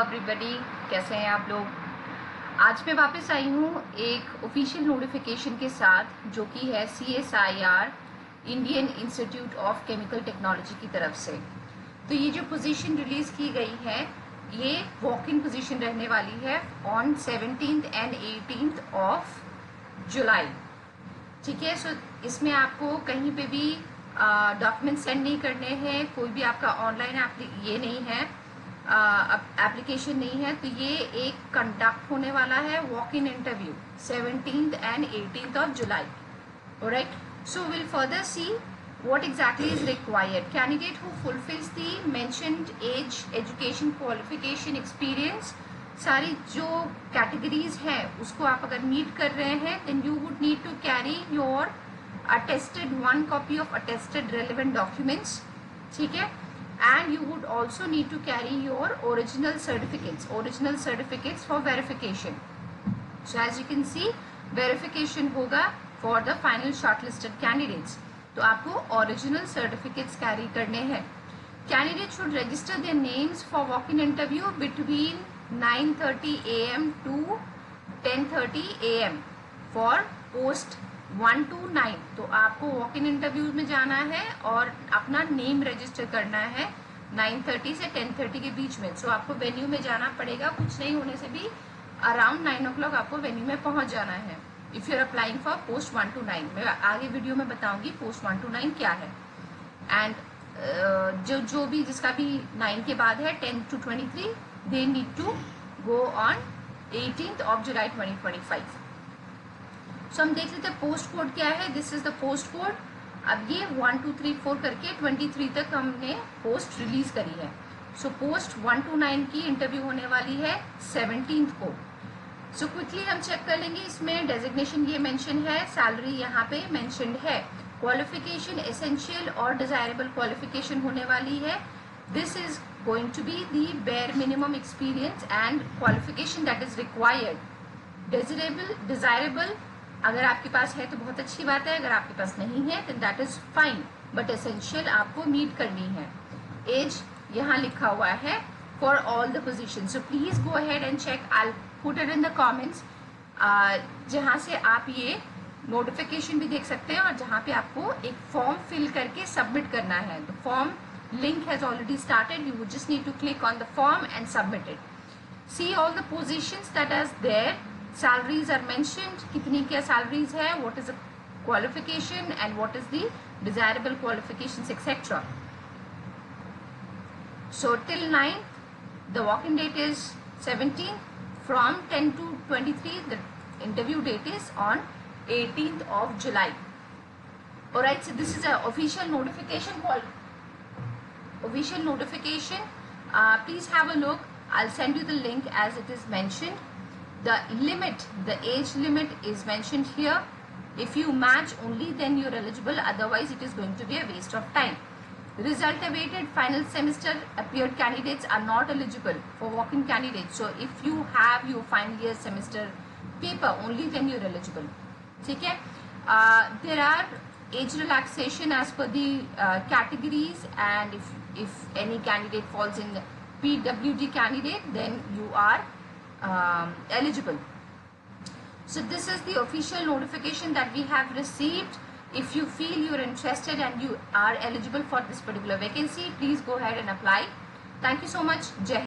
Everybody, कैसे हैं आप लोग। आज मैं वापस आई हूँ एक ऑफिशियल नोटिफिकेशन के साथ जो कि है CSIR Indian institute of chemical technology की तरफ से। तो ये जो पोजीशन रिलीज की गई है ये वॉक इन पोजीशन रहने वाली है on 17th and 18th of जुलाई। ठीक है। सो इसमें आपको कहीं पे भी डॉक्यूमेंट सेंड नहीं करने हैं, कोई भी आपका ऑनलाइन ये नहीं है, एप्लीकेशन नहीं है। तो ये एक कंडक्ट होने वाला है walk in interview 17th and 18th of July. Alright, so will further see what exactly is required. Candidate who fulfills the mentioned age, education, qualification, experience, सारी जो कैटेगरीज हैं उसको आप अगर मीट कर रहे हैं then you would need to carry your attested one copy of attested relevant documents. ठीक है। and you would also need to carry your original certificates for verification. So as you can see verification होगा for the final shortlisted candidates. तो आपको original certificates carry करने हैं। Candidate should register their names for walk in interview between 9:30 AM to 10:30 AM for post 1 to 9। तो आपको walk in interview में जाना है और अपना नेम रजिस्टर करना है 9:30 से 10:30 के बीच में। सो आपको वेन्यू में जाना पड़ेगा, कुछ नहीं होने से भी अराउंड 9 o'clock आपको वेन्यू में पहुंच जाना है if you are applying for post 1 to 9। मैं आगे वीडियो में बताऊंगी पोस्ट 1 to 9 क्या है। एंड जो भी जिसका भी 9 के बाद है 10 to 23 they need to go on 18th of July 2025। So हम देख लेते हैं पोस्ट कोड क्या है। This is the post code. अब ये 1 2 3 4 करके 23 तक हमने पोस्ट रिलीज करी है। सो पोस्ट 1 to 9 की इंटरव्यू होने वाली है 17th को। सो क्विकली हम चेक कर लेंगे। इसमें डेजिग्नेशन ये मेंशन है, सैलरी यहाँ पे मेंशनड है, क्वालिफिकेशन एसेंशियल और डिजायरेबल क्वालिफिकेशन होने वाली है। This is going to be the bare minimum experience and qualification that is required. Desirable अगर आपके पास है तो बहुत अच्छी बात है, अगर आपके पास नहीं है तो that is fine, but essential आपको मीट करनी है। एज यहाँ लिखा हुआ है for all the position. So please go ahead and check, I put it in the comments जहाँ से आप ये नोटिफिकेशन भी देख सकते हैं और जहाँ पे आपको एक फॉर्म फिल करके सबमिट करना है। The form link has already started, you just need to click on the form and submit it. See all the positions that are there, salaries are mentioned, कितनी क्या सैलरीज है, what is the qualification and what is the desirable qualifications etcetera. So till 9th the walk-in date is 17th. From 10 to 23 the interview date is on 18th of July. Alright, so this is a official notification called official notification. Please have a look. I'll send you the link as it is mentioned. The limit, the age limit is mentioned here. If you match only then you're eligible, otherwise it is going to be a waste of time. Result awaited, final semester appeared candidates are not eligible for walk-in candidates. So if you have your final year semester paper only then you're eligible. ठीक है। There are age relaxation as per the categories, and if any candidate falls in PWD candidate then you are eligible. So this is the official notification that we have received. If you feel you're interested and you are eligible for this particular vacancy, please go ahead and apply. Thank you so much. Jai Hind.